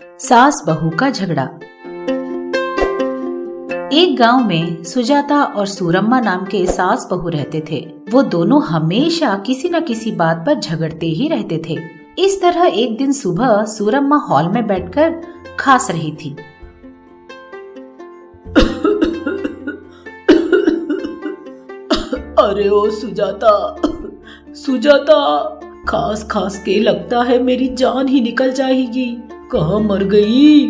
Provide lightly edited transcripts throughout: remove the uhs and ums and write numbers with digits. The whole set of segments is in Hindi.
सास बहू का झगड़ा। एक गांव में सुजाता और सूरम्मा नाम के सास बहू रहते थे। वो दोनों हमेशा किसी न किसी बात पर झगड़ते ही रहते थे। इस तरह एक दिन सुबह सूरम्मा हॉल में बैठकर खांस रही थी। अरे ओ सुजाता, सुजाता, खास खास के लगता है मेरी जान ही निकल जाएगी। कहाँ मर गई?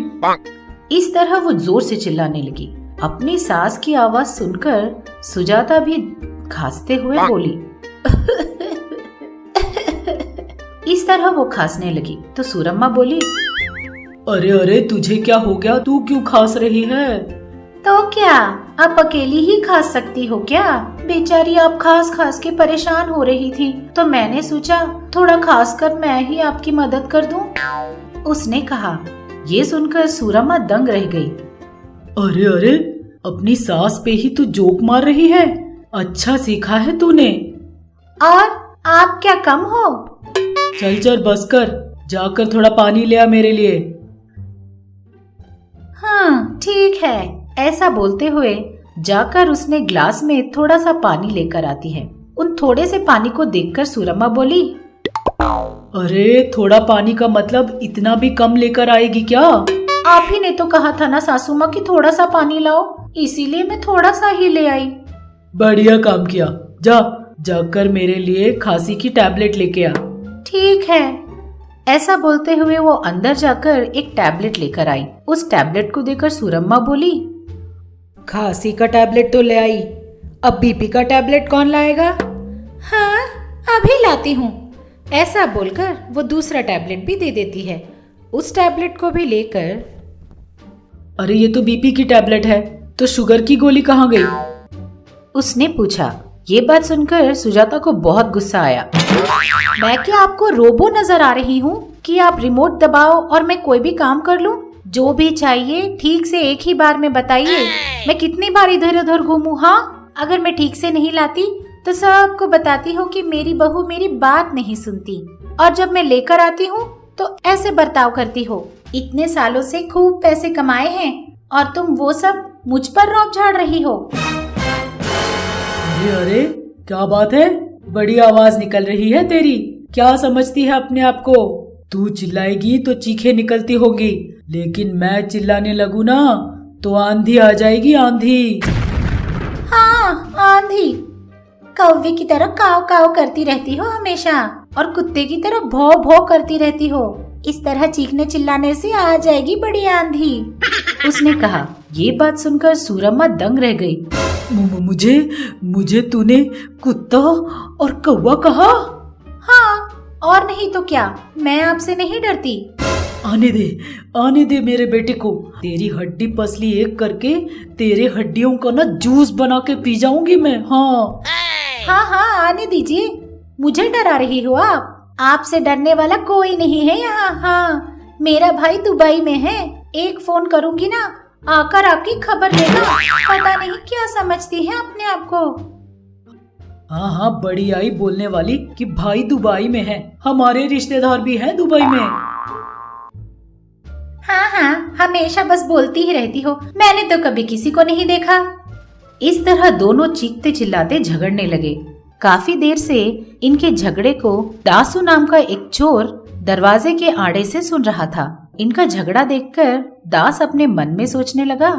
इस तरह वो जोर से चिल्लाने लगी। अपनी सास की आवाज सुनकर सुजाता भी खांसते हुए बोली। इस तरह वो खांसने लगी तो सूरम्मा बोली, अरे अरे, तुझे क्या हो गया? तू क्यों खांस रही है? तो क्या आप अकेली ही खांस सकती हो क्या? बेचारी आप खास खास के परेशान हो रही थी तो मैंने सोचा थोड़ा खास कर मैं ही आपकी मदद कर दूं। उसने कहा। ये सुनकर सूरम्मा दंग रह गई। अरे अरे, अपनी सास पे ही तू जोक मार रही है? अच्छा सीखा है तूने। और आप क्या कम हो? चल चल बस कर, जाकर थोड़ा पानी ले आ मेरे लिए। हाँ ठीक है। ऐसा बोलते हुए जाकर उसने ग्लास में थोड़ा सा पानी लेकर आती है। उन थोड़े से पानी को देखकर सूरम्मा बोली, अरे थोड़ा पानी का मतलब इतना भी कम लेकर आएगी क्या? आप ही ने तो कहा था ना सासू माँ कि थोड़ा सा पानी लाओ, इसीलिए मैं थोड़ा सा ही ले आई। बढ़िया काम किया। जा जाकर मेरे लिए खांसी की टैबलेट लेके आ। ठीक है। ऐसा बोलते हुए वो अंदर जाकर एक टैबलेट लेकर आई। उस टैबलेट को देखकर सूरम्मा बोली, खांसी का टैबलेट तो ले आई, अब बीपी का टैबलेट कौन लाएगा? हाँ अभी लाती हूँ। ऐसा बोलकर वो दूसरा टैबलेट भी दे देती है। उस टैबलेट को भी लेकर, अरे ये तो बीपी की टैबलेट है, तो शुगर की गोली कहाँ गई? उसने पूछा। ये बात सुनकर सुजाता को बहुत गुस्सा आया। मैं क्या आपको रोबो नजर आ रही हूँ कि आप रिमोट दबाओ और मैं कोई भी काम कर लूँ? जो भी चाहिए ठीक से एक ही बार में बताइए। मैं कितनी बार इधर उधर घूमूं? हाँ, अगर मैं ठीक से नहीं लाती तो सबको बताती हो कि मेरी बहू मेरी बात नहीं सुनती, और जब मैं लेकर आती हूँ तो ऐसे बर्ताव करती हो। इतने सालों से खूब पैसे कमाए हैं और तुम वो सब मुझ पर रौब झाड़ रही हो। अरे अरे, क्या बात है? बड़ी आवाज निकल रही है तेरी। क्या समझती है अपने आप को? तू चिल्लाएगी तो चीखें निकलती होगी, लेकिन मैं चिल्लाने लगूं ना तो आंधी आ जाएगी, आंधी। हाँ आंधी। कौवे की तरह काव काव करती रहती हो हमेशा, और कुत्ते की तरह भौ भौ करती रहती हो। इस तरह चीखने चिल्लाने से आ जाएगी बड़ी आंधी। उसने कहा। ये बात सुनकर सूरम्मा दंग रह गई। मुझे तूने कुत्ता और कौवा कहा? हाँ, और नहीं तो क्या, मैं आपसे नहीं डरती। आने दे मेरे बेटे को। तेरी हड्डी पसली एक करके तेरे हड्डियों का ना जूस बना के पी जाऊंगी मैं। हाँ हाँ, आने दीजिए। मुझे डरा रही हो आप? आपसे डरने वाला कोई नहीं है यहाँ। हाँ, मेरा भाई दुबई में है। एक फोन करूंगी ना, आकर आपकी खबर लेगा। पता नहीं क्या समझती है अपने आप को। हाँ, बड़ी आई बोलने वाली कि भाई दुबई में है। हमारे रिश्तेदार भी हैं दुबई में। हाँ, हमेशा बस बोलती ही रहती हो। मैंने तो कभी किसी को नहीं देखा। इस तरह दोनों चीखते चिल्लाते झगड़ने लगे। काफी देर से इनके झगड़े को दासू नाम का एक चोर दरवाजे के आड़े से सुन रहा था। इनका झगड़ा देखकर दास अपने मन में सोचने लगा,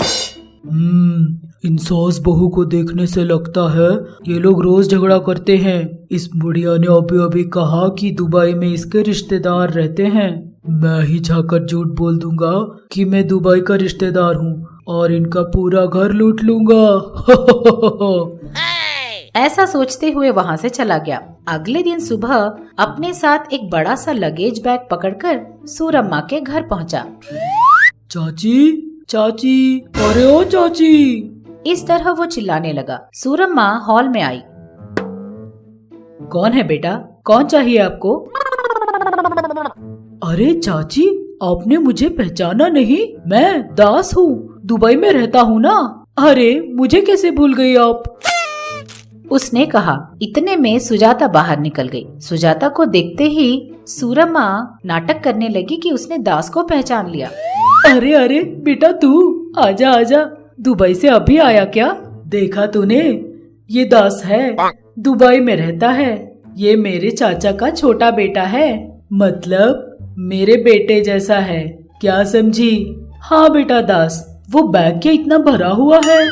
इन सास बहू को देखने से लगता है ये लोग रोज झगड़ा करते हैं। इस बुढ़िया ने अभी कहा कि दुबई में इसके रिश्तेदार रहते हैं। मैं ही जाकर झूठ बोल दूंगा कि मैं दुबई का रिश्तेदार हूँ और इनका पूरा घर लूट लूंगा। ऐसा सोचते हुए वहाँ से चला गया। अगले दिन सुबह अपने साथ एक बड़ा सा लगेज बैग पकड़कर सूरम्मा के घर पहुँचा। चाची, अरे ओ चाची। इस तरह वो चिल्लाने लगा। सूरम्मा हॉल में आई। कौन है बेटा? कौन चाहिए आपको? अरे चाची, आपने मुझे पहचाना नहीं? मैं दास हूँ, दुबई में रहता हूँ ना। अरे मुझे कैसे भूल गई आप? उसने कहा। इतने में सुजाता बाहर निकल गई। सुजाता को देखते ही सूरम्मा नाटक करने लगी कि उसने दास को पहचान लिया। अरे अरे बेटा, तू आजा आजा, दुबई से अभी आया क्या? देखा तूने, ये दास है, दुबई में रहता है। ये मेरे चाचा का छोटा बेटा है, मतलब मेरे बेटे जैसा है, क्या समझी? हाँ बेटा दास, वो बैग क्या इतना भरा हुआ है?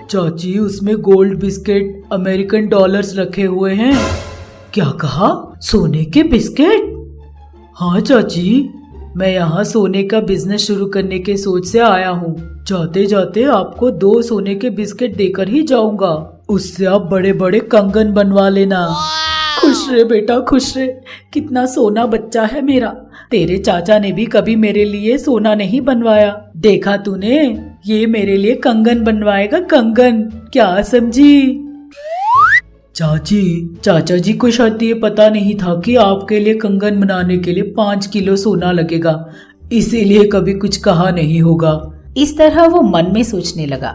चाची, उसमें गोल्ड बिस्किट, अमेरिकन डॉलर्स रखे हुए हैं। क्या कहा? सोने के बिस्किट? हाँ चाची, मैं यहाँ सोने का बिजनेस शुरू करने के सोच से आया हूँ। जाते जाते आपको 2 सोने के बिस्किट देकर ही जाऊंगा, उससे आप बड़े बड़े कंगन बनवा लेना। खुश रहे बेटा, खुश रहे। कितना सोना बच्चा है मेरा। तेरे चाचा ने भी कभी मेरे लिए सोना नहीं बनवाया। देखा तूने, ये मेरे लिए कंगन बनवाएगा, कंगन। क्या समझी? चाची, चाचा जी को शायद ये पता नहीं था कि आपके लिए कंगन बनाने के लिए 5 किलो सोना लगेगा, इसीलिए कभी कुछ कहा नहीं होगा। इस तरह वो मन में सोचने लगा।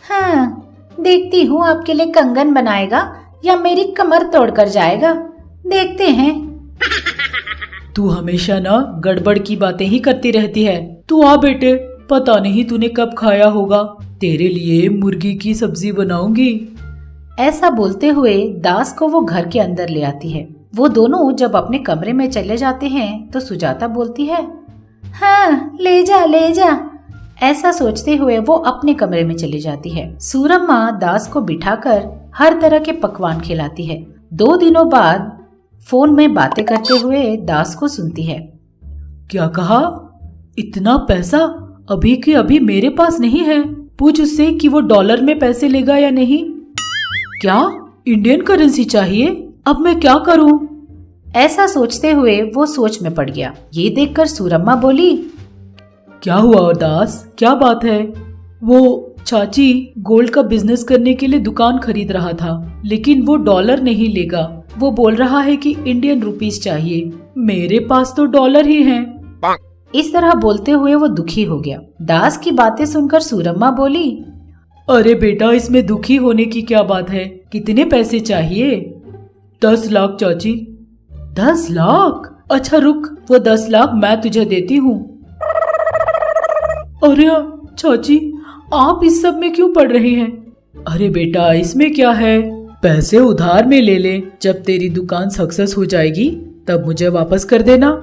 हाँ, देखती हूँ आपके लिए कंगन बनाएगा या मेरी कमर तोड़कर जाएगा, देखते हैं। तू हमेशा ना गड़बड़ की बातें ही करती रहती है। तू आ बेटे, पता नहीं तूने कब खाया होगा, तेरे लिए मुर्गी की सब्जी बनाऊंगी। ऐसा बोलते हुए दास को वो घर के अंदर ले आती है। वो दोनों जब अपने कमरे में चले जाते हैं तो सुजाता बोलती है, हाँ ले जा ले जा। ऐसा सोचते हुए वो अपने कमरे में चली जाती है। सूरम्मा दास को बिठाकर हर तरह के पकवान खिलाती है। 2 दिनों बाद फोन में बातें करते हुए दास को सुनती है। क्या कहा? इतना पैसा अभी के अभी मेरे पास नहीं है। पूछ उससे कि वो डॉलर में पैसे लेगा या नहीं। क्या इंडियन करेंसी चाहिए? अब मैं क्या करूं? ऐसा सोचते हुए वो सोच में पड़ गया। ये देखकर सूरम्मा बोली, क्या हुआ दास, क्या बात है? वो चाची गोल्ड का बिजनेस करने के लिए दुकान खरीद रहा था, लेकिन वो डॉलर नहीं लेगा। वो बोल रहा है कि इंडियन रुपीस चाहिए। मेरे पास तो डॉलर ही हैं। इस तरह बोलते हुए वो दुखी हो गया। दास की बातें सुनकर सूरम्मा बोली, अरे बेटा, इसमें दुखी होने की क्या बात है? कितने पैसे चाहिए? 10 लाख चाची। 10 लाख? अच्छा रुक, वो 10 लाख मैं तुझे देती हूँ। अरे चाची, आप इस सब में क्यों पड़ रही हैं? अरे बेटा, इसमें क्या है, पैसे उधार में ले ले, जब तेरी दुकान सक्सेस हो जाएगी तब मुझे वापस कर देना।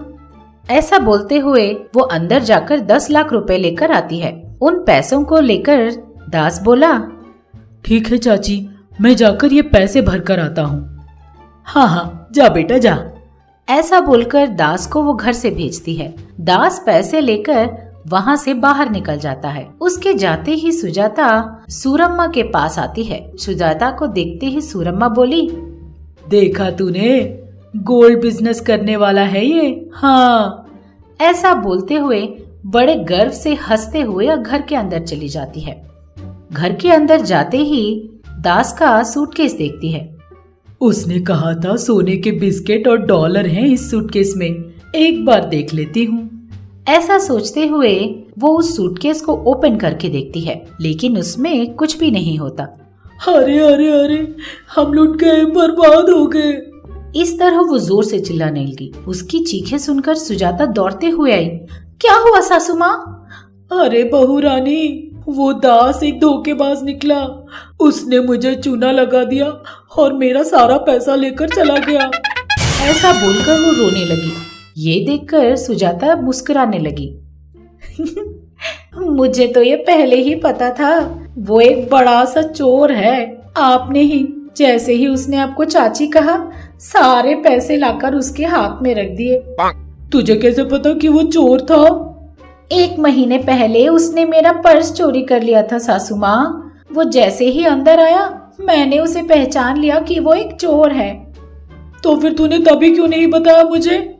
ऐसा बोलते हुए वो अंदर जाकर 10 लाख रुपए लेकर आती है। उन पैसों को लेकर दास बोला, ठीक है चाची, मैं जाकर ये पैसे भर कर आता हूँ। हाँ हाँ, जा बेटा जा। ऐसा बोलकर दास को वो घर से भेजती है। दास पैसे लेकर वहाँ से बाहर निकल जाता है। उसके जाते ही सुजाता सूरम्मा के पास आती है। सुजाता को देखते ही सूरम्मा बोली, देखा तूने, गोल्ड बिजनेस करने वाला है ये। हाँ। ऐसा बोलते हुए बड़े गर्व से हंसते हुए घर के अंदर चली जाती है। घर के अंदर जाते ही दास का सूटकेस देखती है। उसने कहा था सोने के बिस्किट और डॉलर हैं इस सूटकेस में, एक बार देख लेती हूँ। ऐसा सोचते हुए वो उस सूटकेस को ओपन करके देखती है, लेकिन उसमें कुछ भी नहीं होता। अरे अरे अरे, हम लुट गए, बर्बाद हो गए। इस तरह वो जोर से चिल्लाने लगी। उसकी चीखें सुनकर सुजाता दौड़ते हुए आई। क्या हुआ सासू माँ? अरे बहू रानी, वो दास एक धोखेबाज निकला। उसने मुझे चूना लगा दिया और मेरा सारा पैसा लेकर चला गया। ऐसा बोलकर वो रोने लगी। ये देखकर सुजाता मुस्कुराने लगी। मुझे तो ये पहले ही पता था, वो एक बड़ा सा चोर है। आपने ही, जैसे ही उसने आपको चाची कहा, सारे पैसे लाकर उसके हाथ में रख दिए। तुझे कैसे पता कि वो चोर था? 1 महीने पहले उसने मेरा पर्स चोरी कर लिया था सासू माँ। वो जैसे ही अंदर आया, मैंने उसे पहचान लिया कि वो एक चोर है। तो फिर तूने तभी क्यों नहीं बताया मुझे?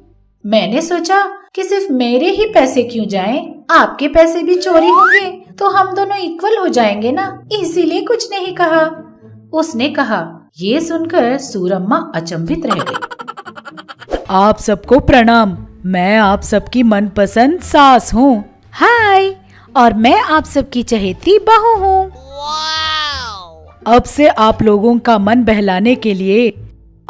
मैंने सोचा कि सिर्फ मेरे ही पैसे क्यों जाएं, आपके पैसे भी चोरी होंगे तो हम दोनों इक्वल हो जाएंगे ना, इसीलिए कुछ नहीं कहा, उसने कहा। ये सुनकर सूरम्मा अचंभित रह गई। आप सबको प्रणाम, मैं आप सबकी मनपसंद सास हूँ। हाय, और मैं आप सबकी चहेती बहू हूँ। अब से आप लोगों का मन बहलाने के लिए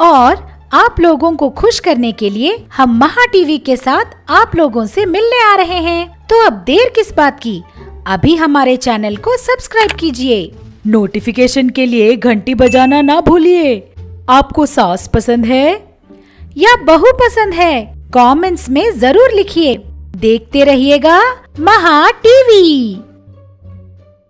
और आप लोगों को खुश करने के लिए हम महा टीवी के साथ आप लोगों से मिलने आ रहे हैं। तो अब देर किस बात की, अभी हमारे चैनल को सब्सक्राइब कीजिए। नोटिफिकेशन के लिए घंटी बजाना ना भूलिए। आपको सास पसंद है या बहू पसंद है, कमेंट्स में जरूर लिखिए। देखते रहिएगा महा टीवी।